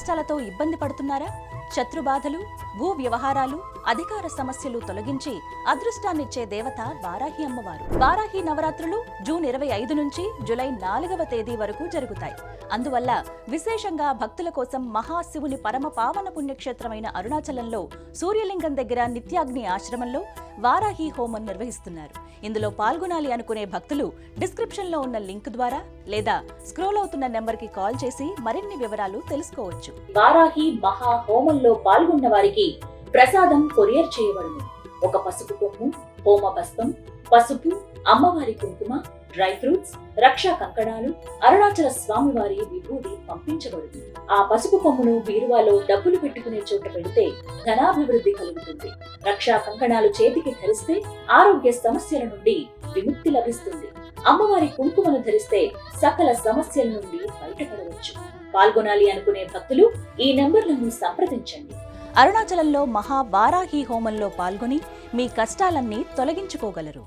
కష్టాలతో ఇబ్బంది పడుతున్నారా? శత్రుబాధలు, భూ వ్యవహారాలు, అధికార సమస్యలు తొలగించి అదృష్టాన్నిచ్చే దేవత వారాహి అమ్మవారు. వారాహి నవరాత్రులు జూన్ 25 నుంచి జూలై 4వ తేదీ వరకు జరుగుతాయి. అందువల్ల విశేషంగా భక్తుల కోసం మహాశివుని పరమ పావన పుణ్యక్షేత్రమైన అరుణాచలంలో సూర్యలింగం దగ్గర నిత్యాగ్ని ఆశ్రమంలో వారాహి హోమం నిర్వహిస్తున్నారు. ఇందులో పాల్గొనాలి అనుకునే భక్తులు డిస్క్రిప్షన్ లో ఉన్న లింక్ ద్వారా లేదా స్క్రోల్ అవుతున్న నెంబర్ కి కాల్ చేసి మరిన్ని వివరాలు తెలుసుకోవచ్చు. వారాహి మహా హోమంలో పాల్గొన్న వారికి ప్రసాదం కొరియర్ చేయబడును. ఒక పసుపు కొమ్ము, హోమ భస్మం, పసుపు, అమ్మవారి కుంకుమ, డ్రై ఫ్రూట్స్, రక్షా కంకణాలు, అరుణాచల స్వామివారి విభూది పంపించబడుతుంది. ఆ పసుపు కొమ్మును బీరువాలో డబ్బులు పెట్టుకునే చోట పెడితే ధనాభివృద్ధి కలుగుతుంది. రక్షా కంకణాలు చేతికి ధరిస్తే ఆరోగ్య సమస్యల నుండి విముక్తి లభిస్తుంది. అమ్మవారి కుంకుమను ధరిస్తే సకల సమస్యల నుండి బయటపడవచ్చు. పాల్గొనాలి అనుకునే భక్తులు ఈ నెంబర్లను సంప్రదించండి. అరుణాచలంలో మహా వారాహి హోమంలో పాల్గొని మీ కష్టాలన్నీ తొలగించుకోగలరు.